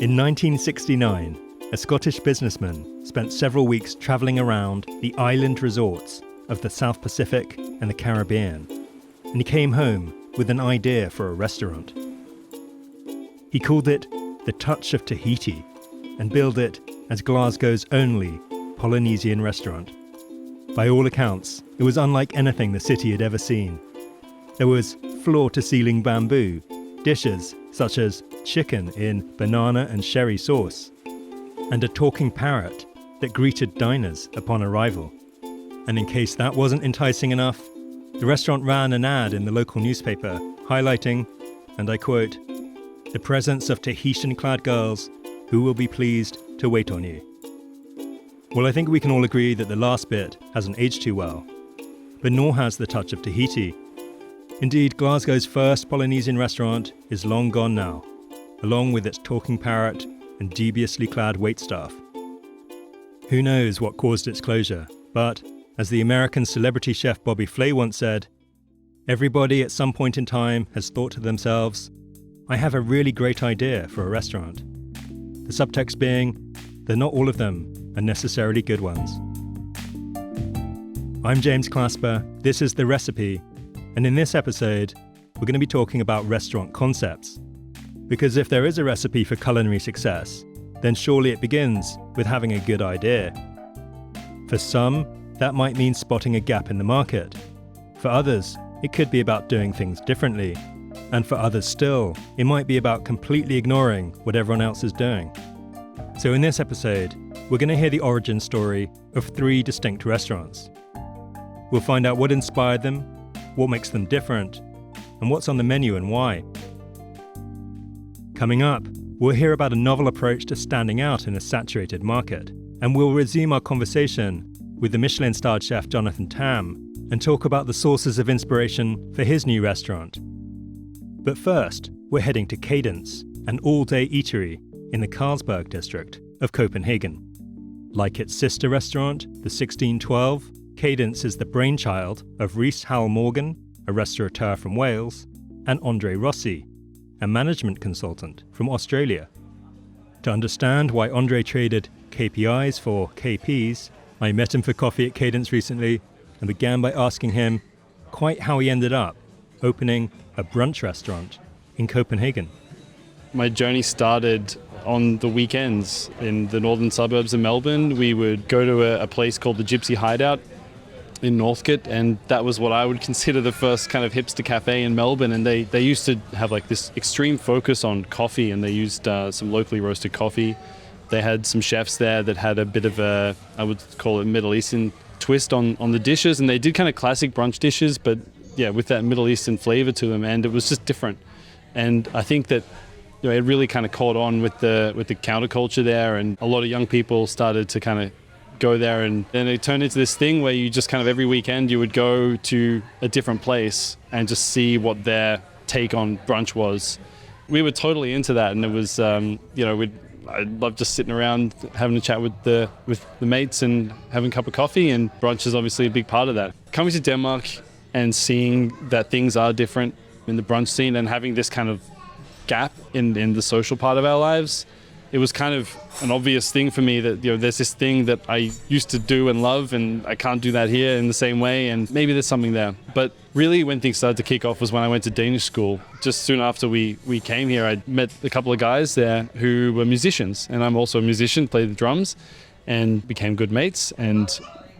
In 1969, a Scottish businessman spent several weeks travelling around the island resorts of the South Pacific and the Caribbean, and he came home with an idea for a restaurant. He called it The Touch of Tahiti and billed it as Glasgow's only Polynesian restaurant. By all accounts, it was unlike anything the city had ever seen. There was floor-to-ceiling bamboo, dishes such as chicken in banana and sherry sauce, and a talking parrot that greeted diners upon arrival. And in case that wasn't enticing enough, the restaurant ran an ad in the local newspaper highlighting, and I quote, "the presence of Tahitian-clad girls who will be pleased to wait on you." Well, I think we can all agree that the last bit hasn't aged too well, but nor has the touch of Tahiti. Indeed, Glasgow's first Polynesian restaurant is long gone now, along with its talking parrot and dubiously clad waitstaff. Who knows what caused its closure, but as the American celebrity chef Bobby Flay once said, everybody at some point in time has thought to themselves, I have a really great idea for a restaurant. The subtext being that not all of them are necessarily good ones. I'm James Clasper, this is The Recipe, and in this episode, we're going to be talking about restaurant concepts. Because if there is a recipe for culinary success, then surely it begins with having a good idea. For some, that might mean spotting a gap in the market. For others, it could be about doing things differently. And for others still, it might be about completely ignoring what everyone else is doing. So in this episode, we're going to hear the origin story of 3 distinct restaurants. We'll find out what inspired them, what makes them different, and what's on the menu and why. Coming up, we'll hear about a novel approach to standing out in a saturated market, and we'll resume our conversation with the Michelin-starred chef Jonathan Tam and talk about the sources of inspiration for his new restaurant. But first, we're heading to Cadence, an all-day eatery in the Carlsberg district of Copenhagen. Like its sister restaurant, the 1612, Cadence is the brainchild of Howell-Morgan, a restaurateur from Wales, and André Rossi, a management consultant from Australia. To understand why André traded KPIs for KPs, I met him for coffee at Cadence recently and began by asking him quite how he ended up opening a brunch restaurant in Copenhagen. My journey started on the weekends in the northern suburbs of Melbourne. We would go to a place called the Gypsy Hideout in Northcote, and that was what I would consider the first kind of hipster cafe in Melbourne. And they used to have like this extreme focus on coffee, and they used some locally roasted coffee. They had some chefs there that had a bit of a, I would call it, Middle Eastern twist on the dishes, and they did kind of classic brunch dishes, but yeah, with that Middle Eastern flavor to them, and it was just different. And I think that it really kind of caught on with the counterculture there, and a lot of young people started to kind of go there, and then it turned into this thing where you just kind of every weekend you would go to a different place and just see what their take on brunch was. We were totally into that, and it was I love just sitting around having a chat with the mates and having a cup of coffee, and brunch is obviously a big part of that. Coming to Denmark and seeing that things are different in the brunch scene and having this kind of gap in the social part of our lives, it was kind of an obvious thing for me that there's this thing that I used to do and love, and I can't do that here in the same way, and maybe there's something there. But really when things started to kick off was when I went to Danish school. Just soon after we came here, I met a couple of guys there who were musicians, and I'm also a musician, played the drums, and became good mates. And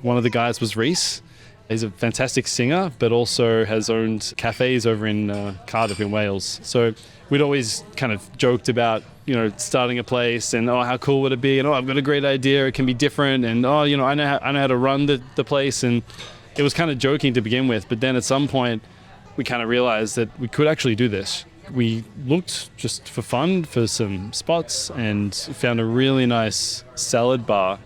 one of the guys was Rezzy. He's a fantastic singer, but also has owned cafes over in Cardiff in Wales. So we'd always kind of joked about, starting a place, and how cool would it be? And I've got a great idea. It can be different. And I know how to run the place. And it was kind of joking to begin with. But then at some point, we kind of realized that we could actually do this. We looked just for fun for some spots and found a really nice salad bar.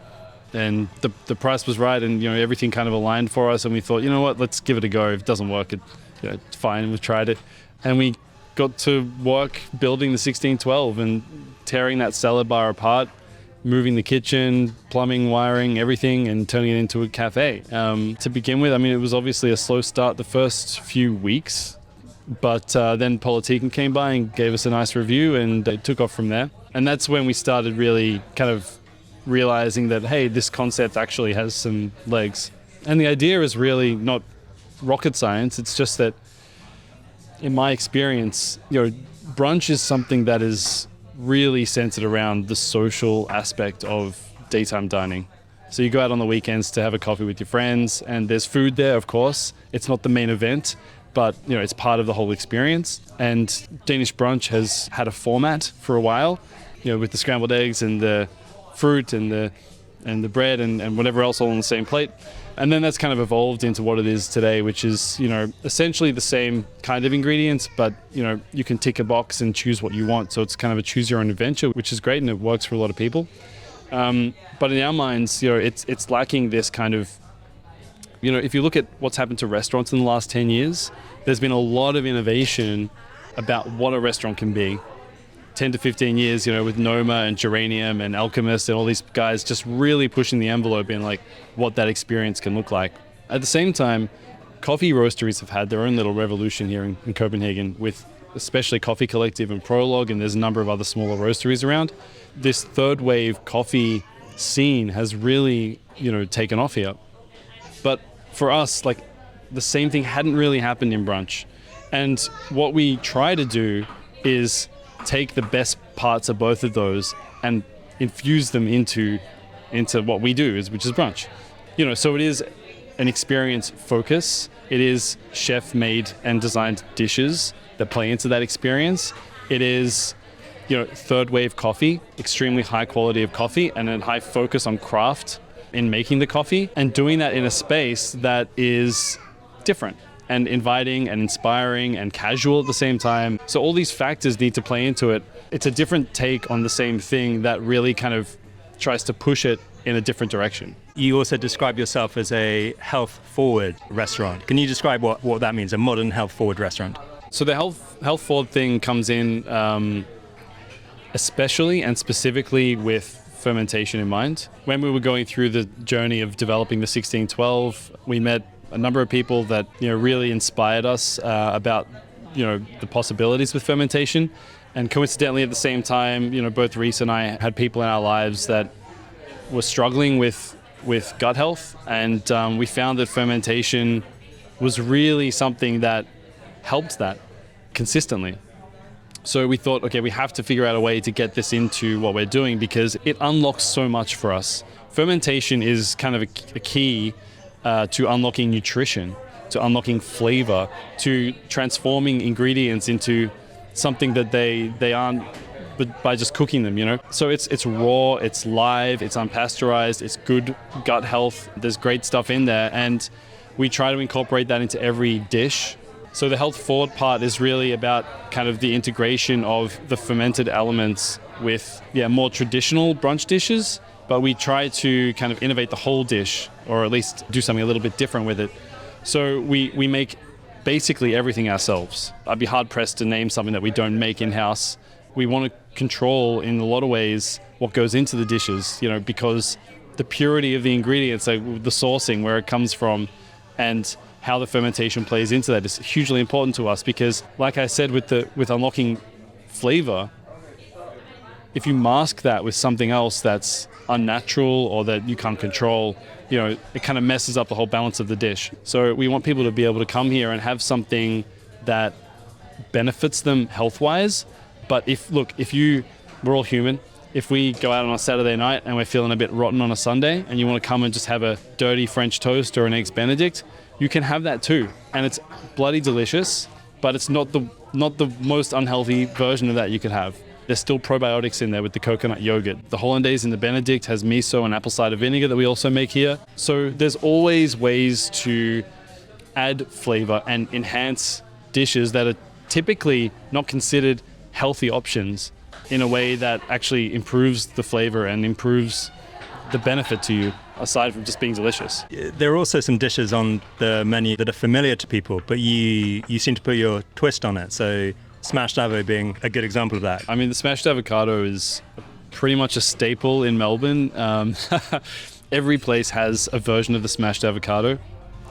And the price was right, and everything kind of aligned for us, and we thought, what, let's give it a go. If it doesn't work, it's fine. We've tried it, and we got to work building the 1612 and tearing that salad bar apart, moving the kitchen, plumbing, wiring, everything, and turning it into a cafe. To begin with, it was obviously a slow start the first few weeks. But then Politiken came by and gave us a nice review, and it took off from there. And that's when we started really kind of realizing that, hey, this concept actually has some legs. And the idea is really not rocket science. It's just that, in my experience, brunch is something that is really centered around the social aspect of daytime dining. So you go out on the weekends to have a coffee with your friends, and there's food there, of course. It's not the main event, but it's part of the whole experience. And Danish brunch has had a format for a while, with the scrambled eggs and the fruit and the bread and whatever else all on the same plate. And then that's kind of evolved into what it is today, which is, essentially the same kind of ingredients, but, you can tick a box and choose what you want. So it's kind of a choose your own adventure, which is great, and it works for a lot of people. But in our minds, it's lacking this kind of, if you look at what's happened to restaurants in the last 10 years, there's been a lot of innovation about what a restaurant can be. 10 to 15 years, with Noma and Geranium and Alchemist and all these guys just really pushing the envelope in like what that experience can look like. At the same time, coffee roasteries have had their own little revolution here in Copenhagen, with especially Coffee Collective and Prologue, and there's a number of other smaller roasteries around. This third wave coffee scene has really, taken off here. But for us, like, the same thing hadn't really happened in brunch. And what we try to do is take the best parts of both of those and infuse them into what we do, which is brunch. So it is an experience focus. It is chef-made and designed dishes that play into that experience. It is, third wave coffee, extremely high quality of coffee, and a high focus on craft in making the coffee, and doing that in a space that is different and inviting and inspiring and casual at the same time. So all these factors need to play into it. It's a different take on the same thing that really kind of tries to push it in a different direction. You also describe yourself as a health-forward restaurant. Can you describe what that means, a modern health-forward restaurant? So the health-forward thing comes in especially and specifically with fermentation in mind. When we were going through the journey of developing the 1612, we met a number of people that really inspired us about the possibilities with fermentation. And coincidentally, at the same time, both Reese and I had people in our lives that were struggling with gut health, and we found that fermentation was really something that helped that consistently. So we thought, okay, we have to figure out a way to get this into what we're doing, because it unlocks so much for us. Fermentation is kind of a key to unlocking nutrition, to unlocking flavor, to transforming ingredients into something that they aren't by just cooking them, So it's raw, it's live, it's unpasteurized, it's good gut health. There's great stuff in there, and we try to incorporate that into every dish. So the health forward part is really about kind of the integration of the fermented elements with more traditional brunch dishes, but we try to kind of innovate the whole dish, or at least do something a little bit different with it. So we make basically everything ourselves. I'd be hard pressed to name something that we don't make in-house. We want to control, in a lot of ways, what goes into the dishes, because the purity of the ingredients, like the sourcing, where it comes from, and how the fermentation plays into that is hugely important to us, because, like I said, with unlocking flavor, if you mask that with something else that's unnatural or that you can't control, it kind of messes up the whole balance of the dish. So we want people to be able to come here and have something that benefits them health-wise. But we're all human. If we go out on a Saturday night and we're feeling a bit rotten on a Sunday, and you want to come and just have a dirty French toast or an Eggs Benedict, you can have that too. And it's bloody delicious, but it's not the most unhealthy version of that you could have. There's still probiotics in there with the coconut yogurt. The hollandaise in the Benedict has miso and apple cider vinegar that we also make here. So there's always ways to add flavor and enhance dishes that are typically not considered healthy options in a way that actually improves the flavor and improves the benefit to you, aside from just being delicious. There are also some dishes on the menu that are familiar to people, but you seem to put your twist on it. So smashed avo being a good example of that. I mean, the smashed avocado is pretty much a staple in Melbourne. Every place has a version of the smashed avocado.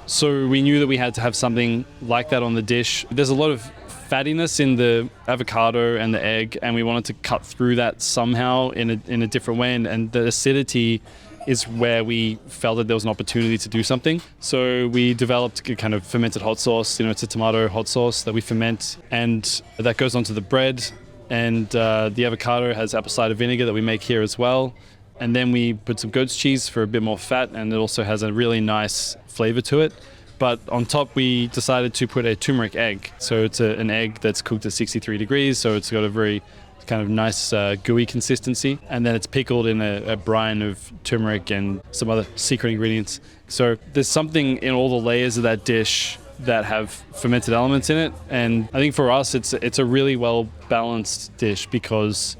So we knew that we had to have something like that on the dish. There's a lot of fattiness in the avocado and the egg, and we wanted to cut through that somehow in a different way. And the acidity is where we felt that there was an opportunity to do something. So we developed a kind of fermented hot sauce. It's a tomato hot sauce that we ferment, and that goes onto the bread. And the avocado has apple cider vinegar that we make here as well. And then we put some goat's cheese for a bit more fat, and it also has a really nice flavor to it. But on top, we decided to put a turmeric egg. So it's an egg that's cooked at 63 degrees, so it's got a very kind of nice gooey consistency, and then it's pickled in a brine of turmeric and some other secret ingredients. So there's something in all the layers of that dish that have fermented elements in it, and I think for us it's a really well balanced dish because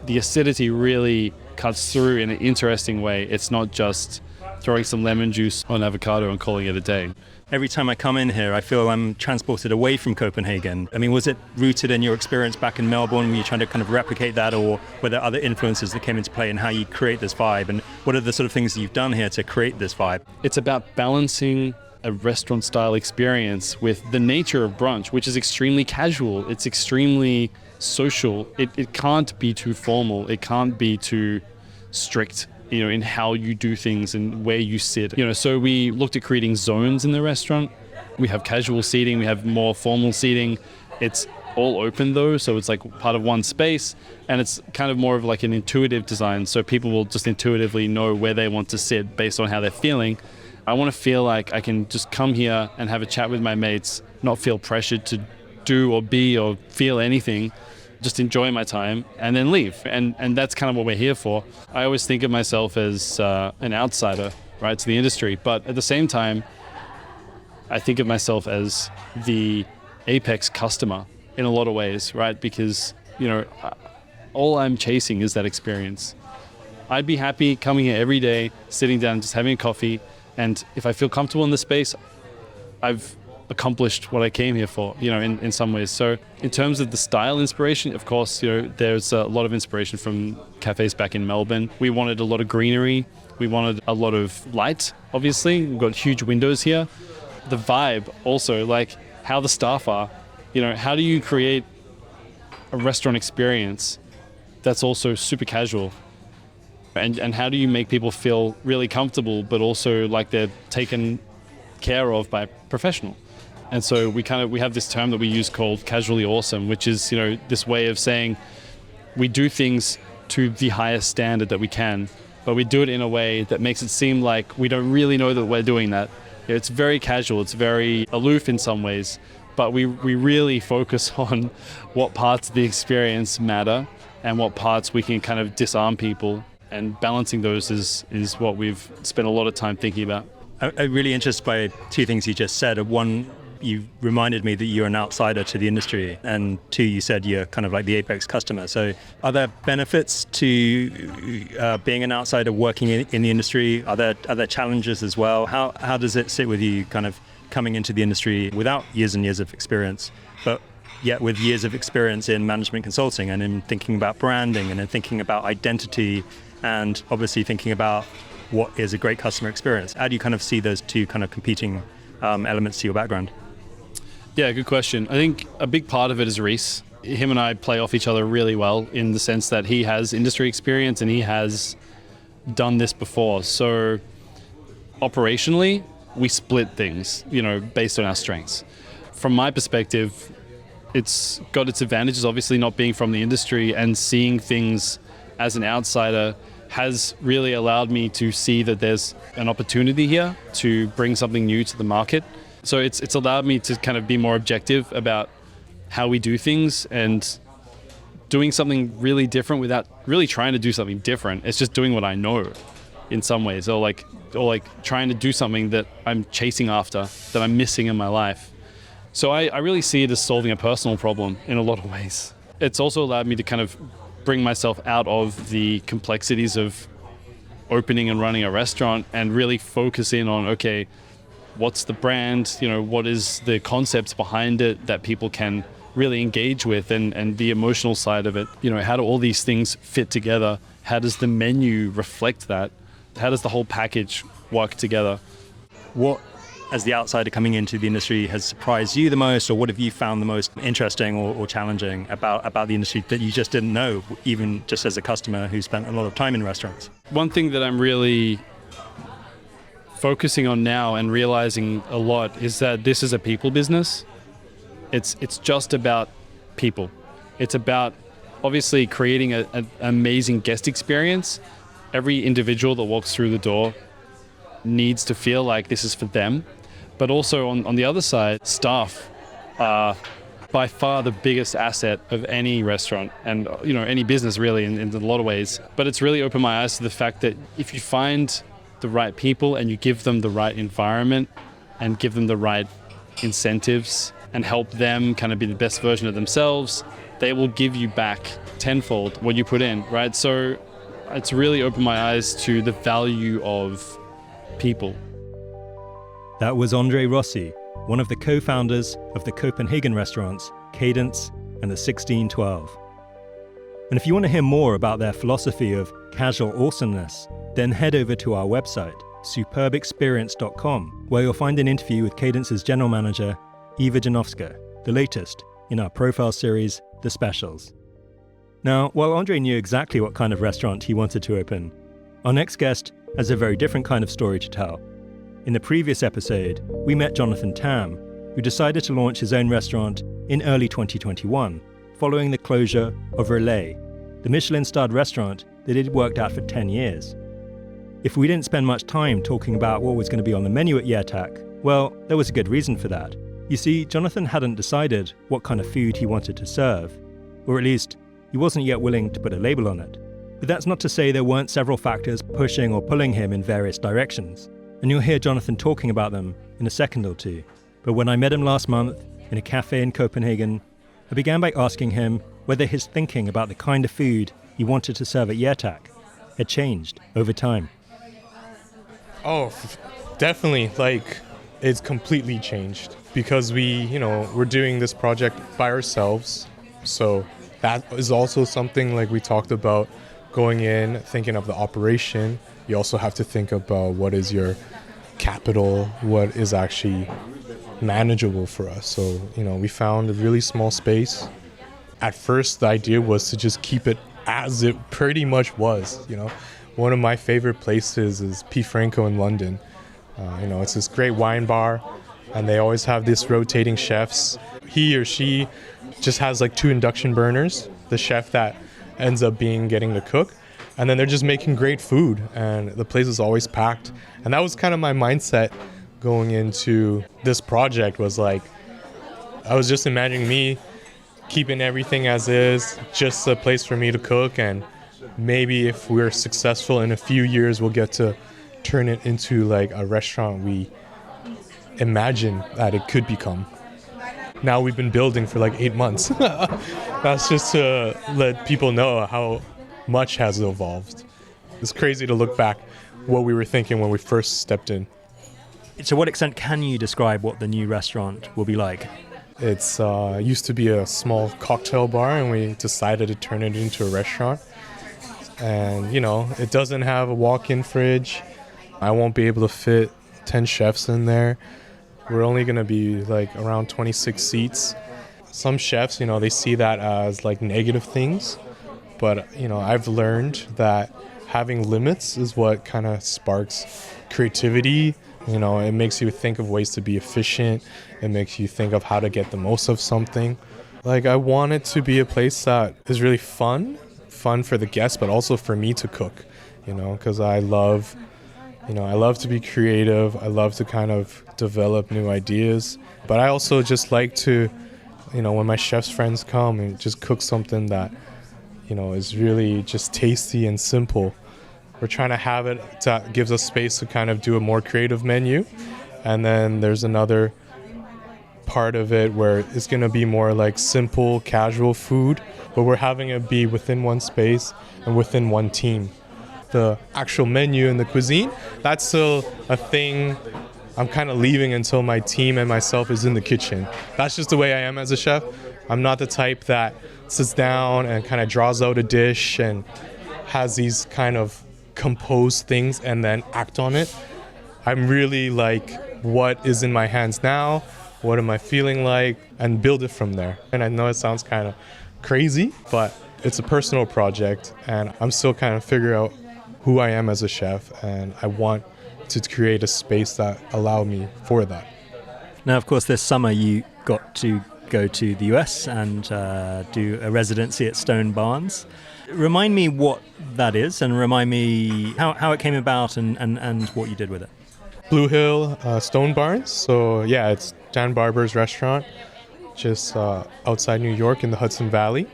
the acidity really cuts through in an interesting way. It's not just throwing some lemon juice on avocado and calling it a day. Every time I come in here, I feel I'm transported away from Copenhagen. I mean, was it rooted in your experience back in Melbourne? Were you trying to kind of replicate that, or were there other influences that came into play in how you create this vibe? And what are the sort of things that you've done here to create this vibe? It's about balancing a restaurant-style experience with the nature of brunch, which is extremely casual. It's extremely social. It can't be too formal. It can't be too strict, in how you do things and where you sit. So we looked at creating zones in the restaurant. We have casual seating, we have more formal seating. It's all open though, so it's like part of one space, and it's kind of more of like an intuitive design, so people will just intuitively know where they want to sit based on how they're feeling. I want to feel like I can just come here and have a chat with my mates, not feel pressured to do or be or feel anything, just enjoy my time and then leave. And that's kind of what we're here for. I always think of myself as an outsider, right, to the industry. But at the same time, I think of myself as the apex customer in a lot of ways, right? Because, all I'm chasing is that experience. I'd be happy coming here every day, sitting down, just having a coffee. And if I feel comfortable in the space, I've accomplished what I came here for, in some ways. So in terms of the style inspiration, of course, there's a lot of inspiration from cafes back in Melbourne. We wanted a lot of greenery. We wanted a lot of light, obviously. We've got huge windows here. The vibe also, like how the staff are, how do you create a restaurant experience that's also super casual? And how do you make people feel really comfortable, but also like they're taken care of by a professional? And so we have this term that we use called casually awesome, which is, this way of saying we do things to the highest standard that we can, but we do it in a way that makes it seem like we don't really know that we're doing that. It's very casual, it's very aloof in some ways, but we really focus on what parts of the experience matter and what parts we can kind of disarm people, and balancing those is what we've spent a lot of time thinking about. I'm really interested by two things you just said. One, you reminded me that you're an outsider to the industry, and two, you said you're kind of like the apex customer. So are there benefits to being an outsider working in the industry? Are there challenges as well? How does it sit with you kind of coming into the industry without years and years of experience, but yet with years of experience in management consulting and in thinking about branding and in thinking about identity and obviously thinking about what is a great customer experience? How do you kind of see those two kind of competing elements to your background? Yeah, good question. I think a big part of it is Reese. Him and I play off each other really well in the sense that he has industry experience and he has done this before. So operationally, we split things, based on our strengths. From my perspective, it's got its advantages, obviously not being from the industry and seeing things as an outsider has really allowed me to see that there's an opportunity here to bring something new to the market. So it's allowed me to kind of be more objective about how we do things and doing something really different without really trying to do something different. It's just doing what I know in some ways, or like trying to do something that I'm chasing after, that I'm missing in my life. So I really see it as solving a personal problem in a lot of ways. It's also allowed me to kind of bring myself out of the complexities of opening and running a restaurant and really focus in on, okay, what's the brand, what is the concepts behind it that people can really engage with, and the emotional side of it. How do all these things fit together? How does the menu reflect that? How does the whole package work together? What as the outsider coming into the industry, has surprised you the most, or what have you found the most interesting or challenging about the industry that you just didn't know, even just as a customer who spent a lot of time in restaurants? One thing that I'm really focusing on now and realizing a lot is that this is a people business. It's just about people. It's about obviously creating an amazing guest experience. Every individual that walks through the door needs to feel like this is for them. But also on the other side, staff are by far the biggest asset of any restaurant and any business really in a lot of ways. But it's really opened my eyes to the fact that if you find the right people and you give them the right environment and give them the right incentives and help them kind of be the best version of themselves, they will give you back tenfold what you put in, right? So it's really opened my eyes to the value of people. That was André Rossi, one of the co-founders of the Copenhagen restaurants Cadence and the 1612. And if you want to hear more about their philosophy of casual awesomeness, then head over to our website, superbexperience.com, where you'll find an interview with Cadence's general manager, Eva Janowska, the latest in our profile series, The Specials. Now, while André knew exactly what kind of restaurant he wanted to open, our next guest has a very different kind of story to tell. In the previous episode, we met Jonathan Tam, who decided to launch his own restaurant in early 2021, following the closure of Relais, the Michelin-starred restaurant that he'd worked at for 10 years. If we didn't spend much time talking about what was going to be on the menu at Yertak, well, there was a good reason for that. You see, Jonathan hadn't decided what kind of food he wanted to serve, or at least, he wasn't yet willing to put a label on it. But that's not to say there weren't several factors pushing or pulling him in various directions, and you'll hear Jonathan talking about them in a second or two. But when I met him last month in a cafe in Copenhagen, I began by asking him whether his thinking about the kind of food he wanted to serve at Yertak had changed over time. Oh, definitely. It's completely changed because we're doing this project by ourselves. So that is also something we talked about going in, thinking of the operation. You also have to think about what is your capital, what is actually manageable for us. So, we found a really small space. At first, the idea was to just keep it as it pretty much was, One of my favorite places is P. Franco in London. It's this great wine bar, and they always have these rotating chefs. He or she just has 2 induction burners, the chef that ends up getting to cook, and then they're just making great food, and the place is always packed. And that was kind of my mindset going into this project, was I was just imagining me keeping everything as is, just a place for me to cook, and maybe if we're successful in a few years, we'll get to turn it into a restaurant we imagine that it could become. Now we've been building for 8 months. That's just to let people know how much has evolved. It's crazy to look back what we were thinking when we first stepped in. To what extent can you describe what the new restaurant will be like? It's used to be a small cocktail bar, and we decided to turn it into a restaurant. And, it doesn't have a walk-in fridge. I won't be able to fit 10 chefs in there. We're only going to be around 26 seats. Some chefs, they see that as negative things. But, I've learned that having limits is what kind of sparks creativity. It makes you think of ways to be efficient. It makes you think of how to get the most of something. I want it to be a place that is really fun for the guests, but also for me to cook, because I love to be creative. I love to kind of develop new ideas. But I also just like to, when my chef's friends come, and just cook something that, is really just tasty and simple. We're trying to have it that gives us space to kind of do a more creative menu. And then there's another part of it where it's going to be more simple, casual food, but we're having it be within one space and within one team. The actual menu and the cuisine, that's still a thing I'm kind of leaving until my team and myself is in the kitchen. That's just the way I am as a chef. I'm not the type that sits down and kind of draws out a dish and has these kind of composed things and then act on it. I'm really what is in my hands now, what am I feeling like, and build it from there. And I know it sounds kind of crazy, but it's a personal project, and I'm still kind of figuring out who I am as a chef, and I want to create a space that allow me for that. Now, of course, this summer you got to go to the US and do a residency at Stone Barns. Remind me what that is, and remind me how it came about and what you did with it. Blue Hill Stone Barns. So yeah, it's Dan Barber's restaurant, just outside New York in the Hudson Valley.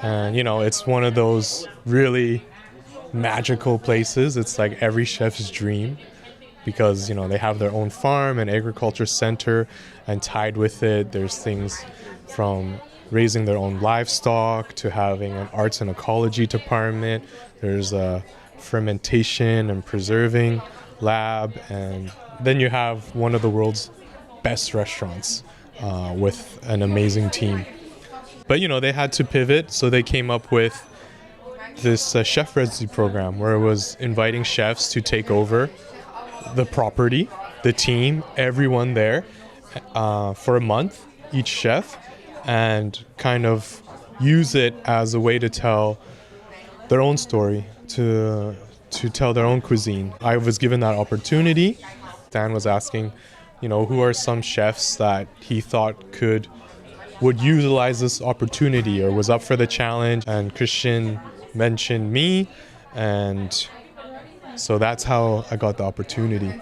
And it's one of those really magical places. It's like every chef's dream, because they have their own farm and agriculture center, and tied with it there's things from raising their own livestock to having an arts and ecology department. There's a fermentation and preserving lab, and then you have one of the world's best restaurants with an amazing team. But they had to pivot, so they came up with this chef residency program where it was inviting chefs to take over the property, the team, everyone there for a month, each chef, and kind of use it as a way to tell their own story, to tell their own cuisine. I was given that opportunity. Dan was asking, who are some chefs that he thought would utilize this opportunity or was up for the challenge, and Christian mentioned me, and so that's how I got the opportunity.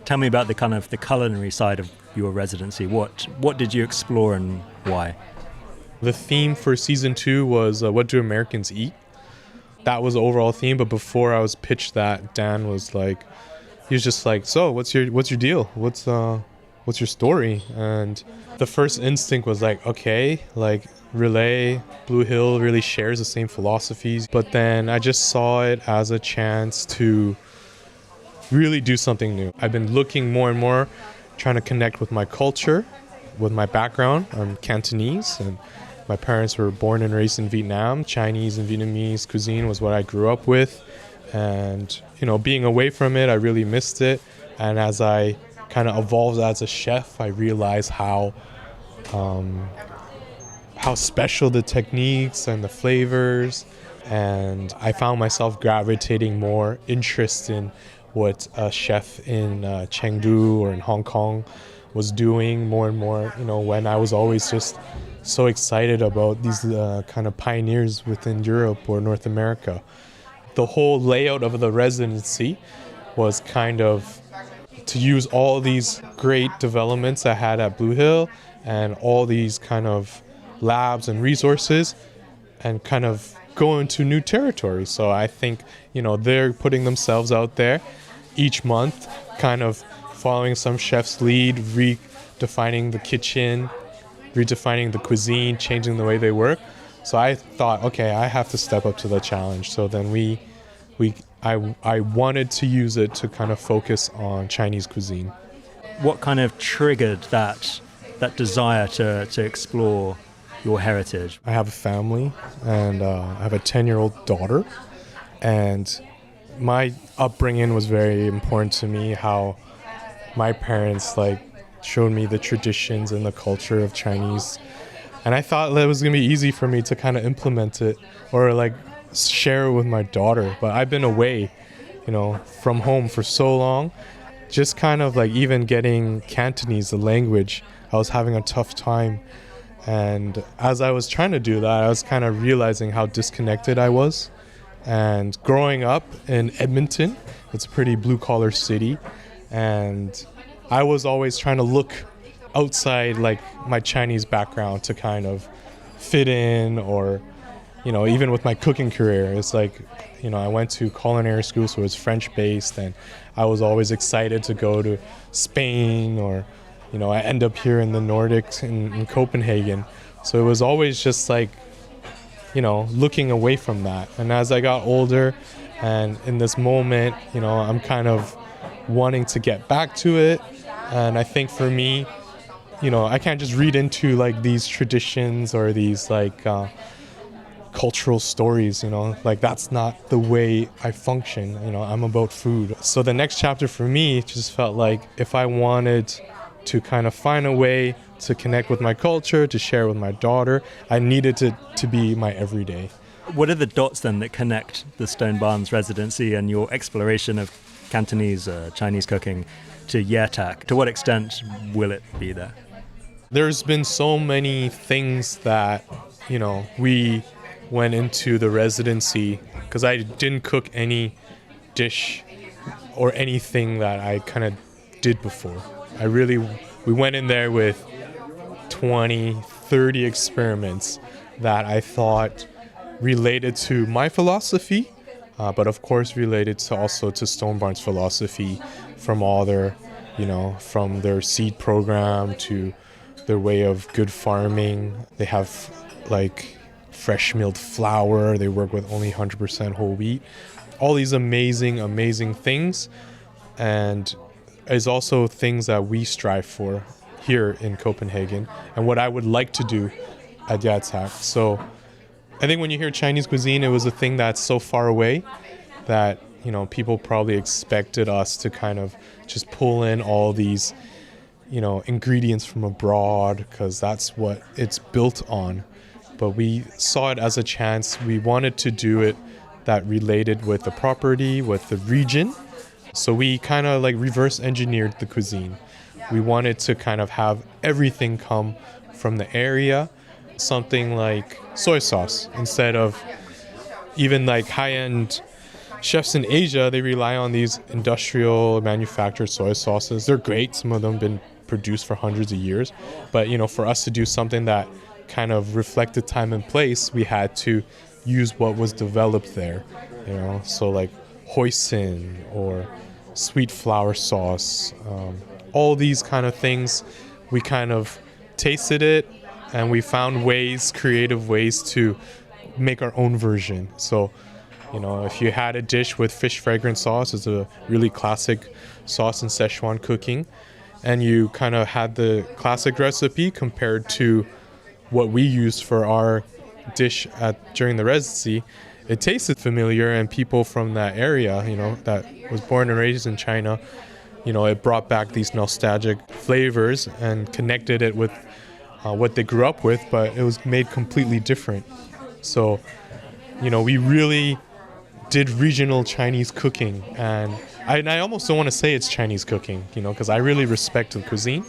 Tell me about the culinary side of your residency. What did you explore and why? The theme for season 2 was what do Americans eat? That was the overall theme, but before I was pitched that, Dan was like, he was just like, so what's your deal? What's your story? And the first instinct was like, okay, like Relay, Blue Hill really shares the same philosophies, but then I just saw it as a chance to really do something new. I've been looking more and more, trying to connect with my culture, with my background. I'm Cantonese, and my parents were born and raised in Vietnam. Chinese and Vietnamese cuisine was what I grew up with, and being away from it, I really missed it. And as I kind of evolved as a chef, I realized how special the techniques and the flavors, and I found myself gravitating more interest in what a chef in Chengdu or in Hong Kong was doing more and more, when I was always just so excited about these kind of pioneers within Europe or North America. The whole layout of the residency was kind of to use all these great developments I had at Blue Hill and all these kind of labs and resources and kind of go into new territory. So I think, they're putting themselves out there each month, kind of following some chef's lead, redefining the kitchen, redefining the cuisine, changing the way they work. So I thought, okay, I have to step up to the challenge. So then I wanted to use it to kind of focus on Chinese cuisine. What kind of triggered that desire to explore your heritage? I have a family, and I have a 10-year-old daughter, and my upbringing was very important to me, how my parents showed me the traditions and the culture of Chinese, and I thought that it was going to be easy for me to kind of implement it or share it with my daughter. But I've been away, from home for so long, just kind of even getting Cantonese, the language, I was having a tough time. And as I was trying to do that, I was kind of realizing how disconnected I was. And growing up in Edmonton, it's a pretty blue-collar city, and I was always trying to look outside my Chinese background to kind of fit in, or even with my cooking career, it's I went to culinary school, so it was French-based, and I was always excited to go to Spain, or I end up here in the Nordics in Copenhagen. So it was always just looking away from that. And as I got older, and in this moment, I'm kind of wanting to get back to it. And I think for me, I can't just read into these traditions or these cultural stories, like that's not the way I function. I'm about food. So the next chapter for me just felt like if I wanted to kind of find a way to connect with my culture, to share with my daughter, I needed to be my everyday. What are the dots then that connect the Stone Barns residency and your exploration of Cantonese, Chinese cooking to Yertak? To what extent will it be there? There's been so many things that, we went into the residency because I didn't cook any dish or anything that I kind of did before. We went in there with 20, 30 experiments that I thought related to my philosophy, but of course related to Stone Barns' philosophy from all their, from their seed program to their way of good farming. They have like fresh milled flour. They work with only 100% whole wheat. All these amazing, amazing things. And is also things that we strive for here in Copenhagen and what I would like to do at Yertak. So I think when you hear Chinese cuisine, it was a thing that's so far away that, people probably expected us to kind of just pull in all these, ingredients from abroad because that's what it's built on. But we saw it as a chance. We wanted to do it that related with the property, with the region. So we kind of like reverse engineered the cuisine. We wanted to kind of have everything come from the area, something like soy sauce instead of even like high-end chefs in Asia. They rely on these industrial manufactured soy sauces. They're great. Some of them have been produced for hundreds of years. But, for us to do something that kind of reflected time and place, we had to use what was developed there, so like hoisin or sweet flour sauce, all these kind of things. We kind of tasted it and we found creative ways to make our own version. So, if you had a dish with fish fragrance sauce, it's a really classic sauce in Szechuan cooking, and you kind of had the classic recipe compared to what we used for our dish during the residency, it tasted familiar, and people from that area, that was born and raised in China, it brought back these nostalgic flavors and connected it with what they grew up with, but it was made completely different. So, we really did regional Chinese cooking, and I almost don't want to say it's Chinese cooking, because I really respect the cuisine,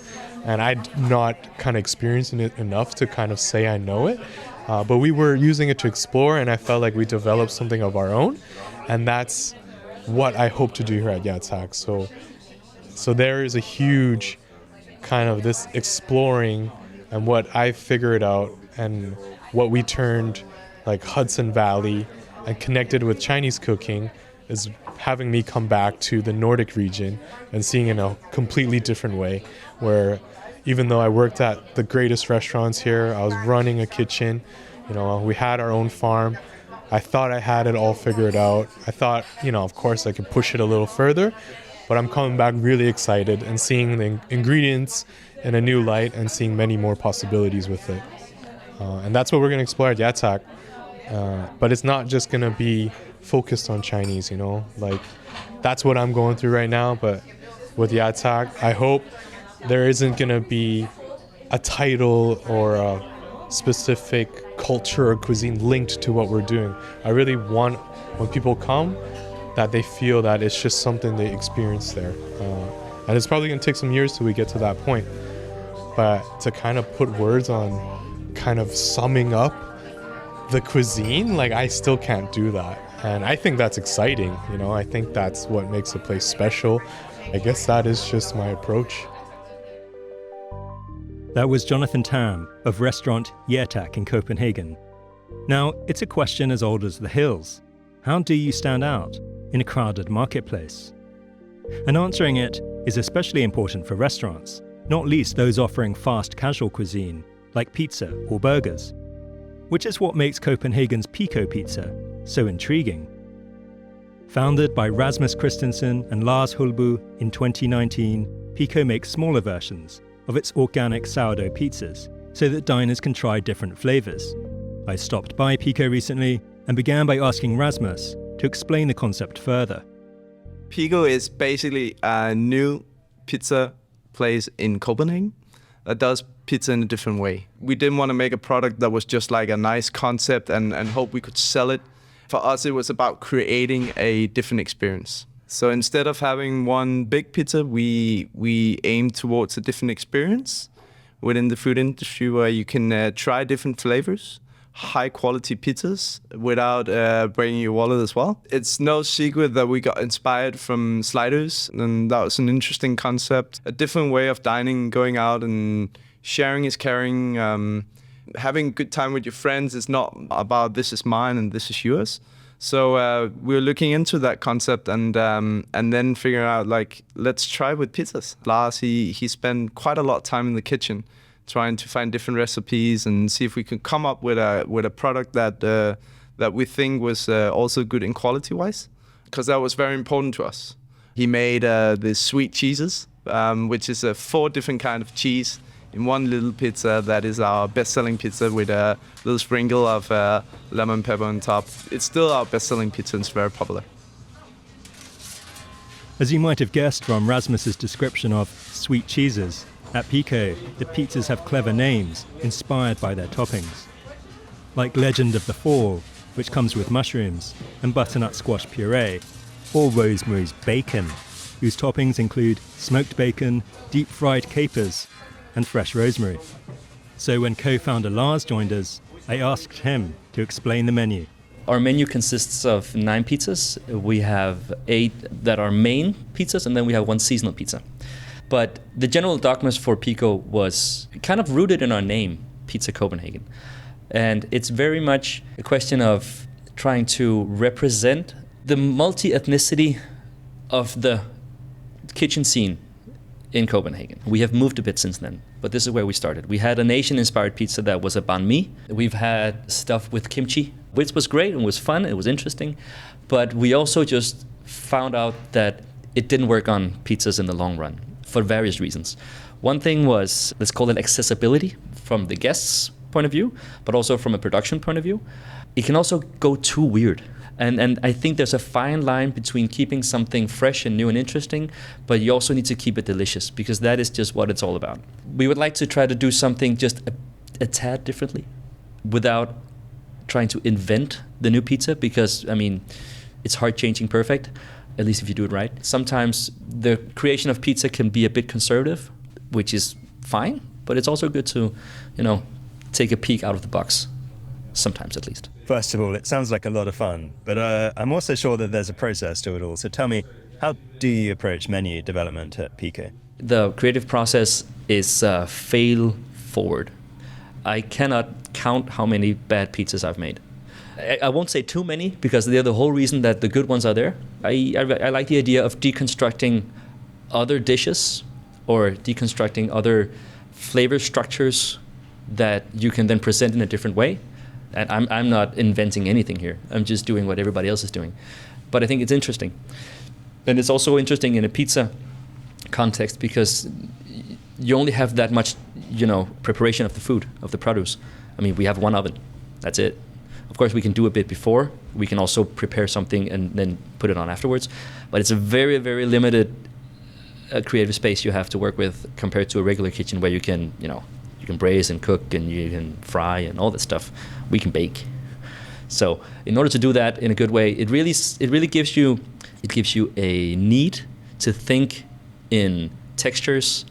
and I'm not kind of experiencing it enough to kind of say I know it. But we were using it to explore, and I felt like we developed something of our own, and that's what I hope to do here at Yertak. So there is a huge kind of this exploring, and what I figured out and what we turned like Hudson Valley and connected with Chinese cooking is having me come back to the Nordic region and seeing in a completely different way, where even though I worked at the greatest restaurants here, I was running a kitchen, we had our own farm. I thought I had it all figured out. I thought, of course I could push it a little further, but I'm coming back really excited and seeing the ingredients in a new light and seeing many more possibilities with it. And that's what we're going to explore at Yertak. But it's not just going to be focused on Chinese, like that's what I'm going through right now. But with Yertak, I hope there isn't going to be a title or a specific culture or cuisine linked to what we're doing. I really want, when people come, that they feel that it's just something they experience there. And it's probably going to take some years till we get to that point. But to kind of put words on kind of summing up the cuisine, like I still can't do that. And I think that's exciting, I think that's what makes a place special. I guess that is just my approach. That was Jonathan Tam of restaurant Yertak in Copenhagen. Now, it's a question as old as the hills. How do you stand out in a crowded marketplace? And answering it is especially important for restaurants, not least those offering fast casual cuisine like pizza or burgers, which is what makes Copenhagen's Pico Pizza so intriguing. Founded by Rasmus Christensen and Lars Hulbu in 2019, Pico makes smaller versions of its organic sourdough pizzas so that diners can try different flavors. I stopped by Pico recently and began by asking Rasmus to explain the concept further. Pico is basically a new pizza place in Copenhagen that does pizza in a different way. We didn't want to make a product that was just like a nice concept and hope we could sell it. For us, it was about creating a different experience. So instead of having one big pizza, we aim towards a different experience within the food industry where you can try different flavors, high quality pizzas without breaking your wallet as well. It's no secret that we got inspired from sliders, and that was an interesting concept. A different way of dining, going out and sharing is caring. Having a good time with your friends is not about this is mine and this is yours. So we're looking into that concept and then figuring out like, let's try with pizzas. Lars, he spent quite a lot of time in the kitchen trying to find different recipes and see if we could come up with a product that we think was also good in quality-wise, because that was very important to us. He made the sweet cheeses, which is 4 different kind of cheese in one little pizza that is our best-selling pizza with a little sprinkle of lemon pepper on top. It's still our best-selling pizza and it's very popular. As you might have guessed from Rasmus's description of sweet cheeses, at Pico, the pizzas have clever names inspired by their toppings. Like Legend of the Fall, which comes with mushrooms, and butternut squash puree, or Rosemary's Bacon, whose toppings include smoked bacon, deep-fried capers, and fresh rosemary. So when co-founder Lars joined us, I asked him to explain the menu. Our menu consists of 9 pizzas. We have 8 that are main pizzas, and then we have 1 seasonal pizza. But the general dogmas for Pico was kind of rooted in our name, Pizza Copenhagen. And it's very much a question of trying to represent the multi-ethnicity of the kitchen scene in Copenhagen. We have moved a bit since then, but this is where we started. We had an Asian-inspired pizza that was a banh mi. We've had stuff with kimchi, which was great and was fun, it was interesting. But we also just found out that it didn't work on pizzas in the long run, for various reasons. One thing was, let's call it accessibility from the guests' point of view, but also from a production point of view. It can also go too weird. And I think there's a fine line between keeping something fresh and new and interesting, but you also need to keep it delicious, because that is just what it's all about. We would like to try to do something just a tad differently without trying to invent the new pizza, because, I mean, it's hard changing perfect, at least if you do it right. Sometimes the creation of pizza can be a bit conservative, which is fine, but it's also good to, take a peek out of the box, sometimes at least. First of all, it sounds like a lot of fun, but I'm also sure that there's a process to it all. So tell me, how do you approach menu development at Pico? The creative process is fail forward. I cannot count how many bad pizzas I've made. I won't say too many, because they're the whole reason that the good ones are there. I like the idea of deconstructing other dishes or deconstructing other flavor structures that you can then present in a different way. And I'm not inventing anything here. I'm just doing what everybody else is doing. But I think it's interesting. And it's also interesting in a pizza context, because you only have that much, preparation of the food, of the produce. I mean, we have 1 oven. That's it. Of course, we can do a bit before. We can also prepare something and then put it on afterwards. But it's a very, very limited creative space you have to work with compared to a regular kitchen where you can, you can braise and cook and you can fry and all that stuff. We can bake. So in order to do that in a good way, it really gives you a need to think in textures,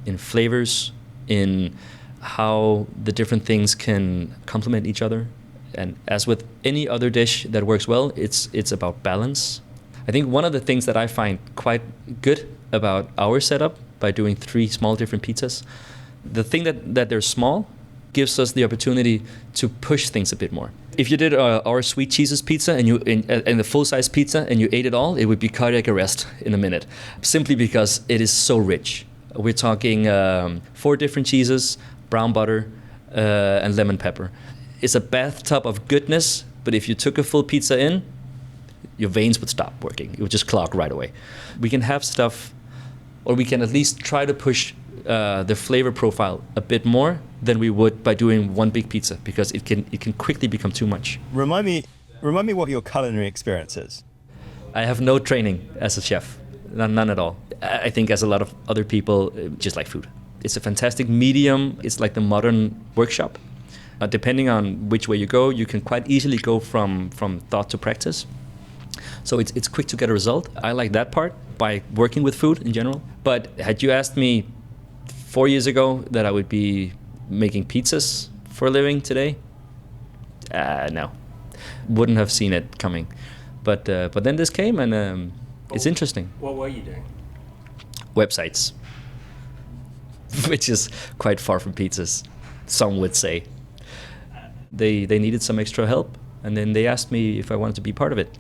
in flavors, in how the different things can complement each other. And as with any other dish that works well, it's about balance. I think one of the things that I find quite good about our setup by doing 3 small different pizzas, the thing that they're small gives us the opportunity to push things a bit more. If you did our sweet cheeses pizza and the full-size pizza and you ate it all, it would be cardiac arrest in a minute, simply because it is so rich. We're talking 4 different cheeses, brown butter, and lemon pepper. It's a bathtub of goodness, but if you took a full pizza in, your veins would stop working. It would just clog right away. We can have stuff, or we can at least try to push the flavor profile a bit more than we would by doing one big pizza, because it can quickly become too much. Remind me what your culinary experience is. I have no training as a chef, none at all. I think as a lot of other people, just like food. It's a fantastic medium. It's like the modern workshop. Depending on which way you go, you can quite easily go from thought to practice. So it's quick to get a result. I like that part by working with food in general. But had you asked me 4 years ago that I would be making pizzas for a living today, no, wouldn't have seen it coming. But then this came, and it's interesting. What were you doing? Websites, which is quite far from pizzas, some would say. They needed some extra help, and then they asked me if I wanted to be part of it.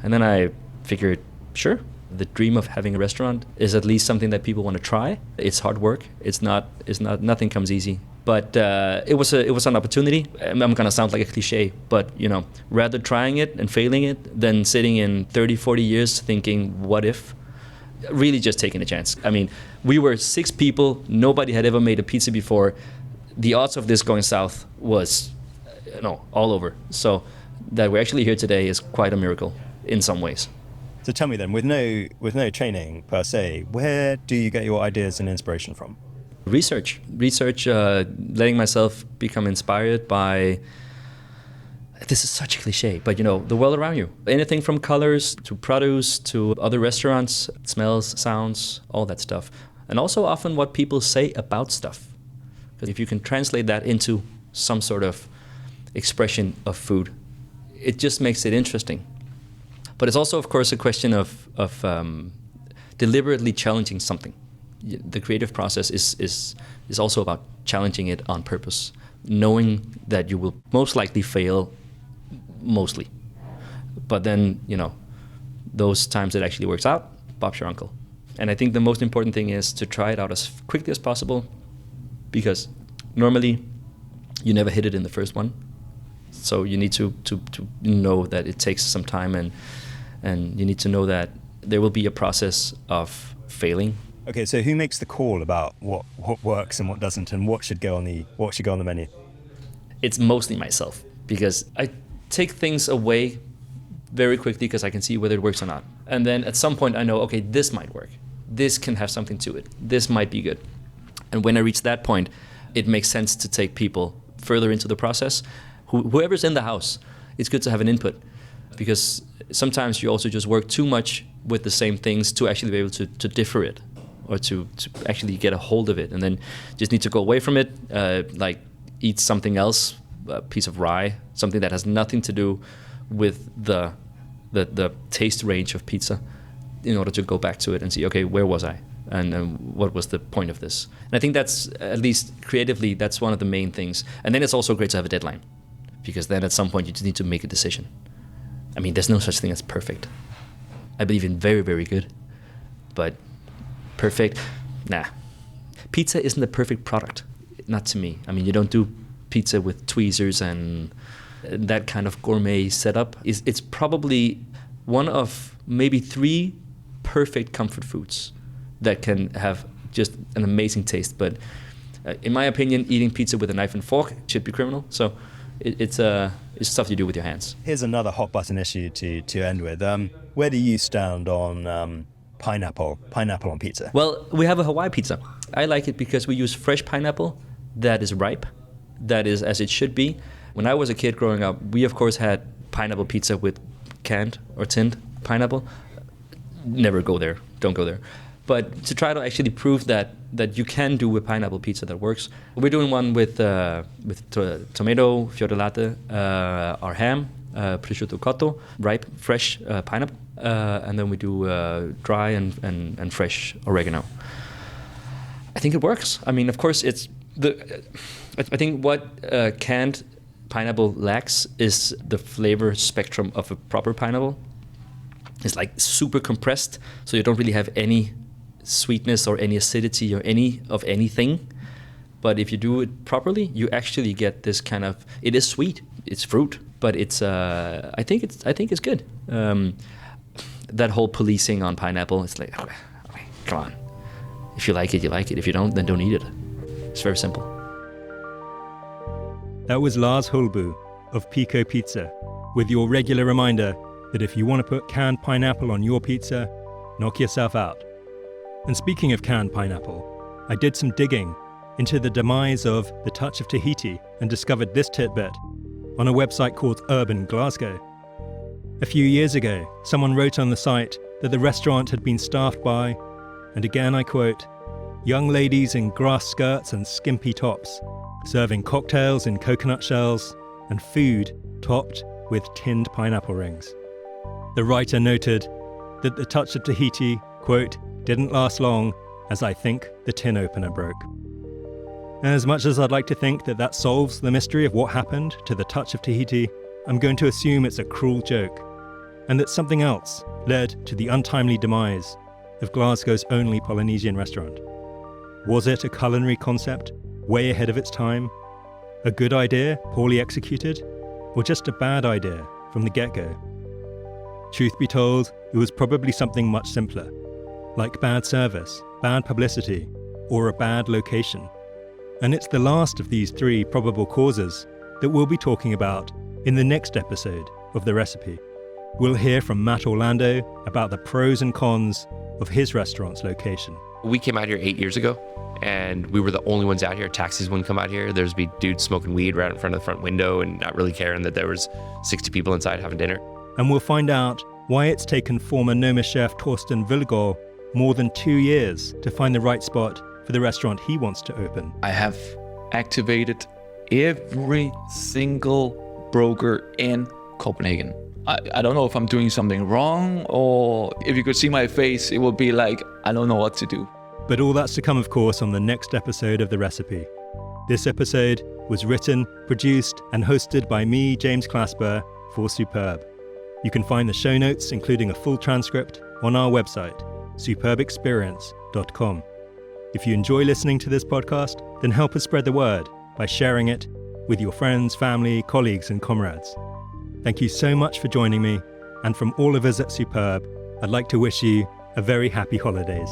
And then I figured, sure. The dream of having a restaurant is at least something that people want to try. It's hard work. Nothing comes easy. But it was an opportunity. I'm gonna sound like a cliche, but rather trying it and failing it than sitting in 30, 40 years thinking, what if? Really just taking a chance. I mean, we were 6 people. Nobody had ever made a pizza before. The odds of this going south was, all over. So that we're actually here today is quite a miracle in some ways. So tell me then, with no training per se, where do you get your ideas and inspiration from? Research, letting myself become inspired by, this is such a cliche, but the world around you. Anything from colors to produce to other restaurants, smells, sounds, all that stuff. And also often what people say about stuff. Because if you can translate that into some sort of expression of food, it just makes it interesting. But it's also, of course, a question of deliberately challenging something. The creative process is also about challenging it on purpose, knowing that you will most likely fail, mostly. But then, those times it actually works out, Bob's your uncle. And I think the most important thing is to try it out as quickly as possible, because normally you never hit it in the first one. So you need to know that it takes some time, and you need to know that there will be a process of failing. Okay, so who makes the call about what works and what doesn't, and what should go on the menu? It's mostly myself, because I take things away very quickly because I can see whether it works or not. And then at some point I know, okay, this might work. This can have something to it. This might be good. And when I reach that point, it makes sense to take people further into the process. Whoever's in the house, it's good to have an input, because sometimes you also just work too much with the same things to actually be able to differ it, or to actually get a hold of it, and then just need to go away from it, like eat something else, a piece of rye, something that has nothing to do with the taste range of pizza, in order to go back to it and see, okay, where was I? And what was the point of this? And I think that's, at least creatively, that's one of the main things. And then it's also great to have a deadline, because then at some point you just need to make a decision. I mean, there's no such thing as perfect. I believe in very, very good, but perfect, nah. Pizza isn't a perfect product, not to me. I mean, you don't do pizza with tweezers and that kind of gourmet setup. It's probably one of maybe 3 perfect comfort foods that can have just an amazing taste. But in my opinion, eating pizza with a knife and fork should be criminal. So it's stuff you do with your hands. Here's another hot button issue to end with. Where do you stand on pineapple on pizza? Well, we have a Hawaii pizza. I like it because we use fresh pineapple that is ripe, that is as it should be. When I was a kid growing up, we of course had pineapple pizza with canned or tinned pineapple. Never go there. Don't go there. But to try to actually prove that you can do a pineapple pizza that works, we're doing one with tomato, fior di latte, our ham, prosciutto cotto, ripe, fresh pineapple, and then we do dry and fresh oregano. I think it works. I mean, of course, I think what canned pineapple lacks is the flavor spectrum of a proper pineapple. It's like super compressed, so you don't really have any sweetness or any acidity or any of anything. But if you do it properly, you actually get this kind of, it is sweet, it's fruit, but it's I think it's good. That whole policing on pineapple, it's like, okay, come on, If you like it, you like it. If you don't, then don't eat it. It's very simple. That was Lars Hulbu of Pico Pizza, with your regular reminder that if you want to put canned pineapple on your pizza, knock yourself out. And speaking of canned pineapple, I did some digging into the demise of the Touch of Tahiti and discovered this tidbit on a website called Urban Glasgow. A few years ago, someone wrote on the site that the restaurant had been staffed by, and again I quote, young ladies in grass skirts and skimpy tops, serving cocktails in coconut shells and food topped with tinned pineapple rings. The writer noted that the Touch of Tahiti, quote, didn't last long, as I think the tin opener broke. As much as I'd like to think that that solves the mystery of what happened to the Touch of Tahiti, I'm going to assume it's a cruel joke, and that something else led to the untimely demise of Glasgow's only Polynesian restaurant. Was it a culinary concept way ahead of its time? A good idea, poorly executed? Or just a bad idea from the get-go? Truth be told, it was probably something much simpler, like bad service, bad publicity, or a bad location. And it's the last of these three probable causes that we'll be talking about in the next episode of The Recipe. We'll hear from Matt Orlando about the pros and cons of his restaurant's location. We came out here 8 years ago, and we were the only ones out here. Taxis wouldn't come out here. There'd be dudes smoking weed right in front of the front window and not really caring that there was 60 people inside having dinner. And we'll find out why it's taken former Noma chef Torsten Villegaard more than 2 years to find the right spot for the restaurant he wants to open. I have activated every single broker in Copenhagen. I don't know if I'm doing something wrong, or if you could see my face, it would be like, I don't know what to do. But all that's to come, of course, on the next episode of The Recipe. This episode was written, produced, and hosted by me, James Clasper, for Superb. You can find the show notes, including a full transcript, on our website, superbexperience.com. If you enjoy listening to this podcast, then help us spread the word by sharing it with your friends, family, colleagues, and comrades. Thank you so much for joining me, and from all of us at Superb, I'd like to wish you a very happy holidays.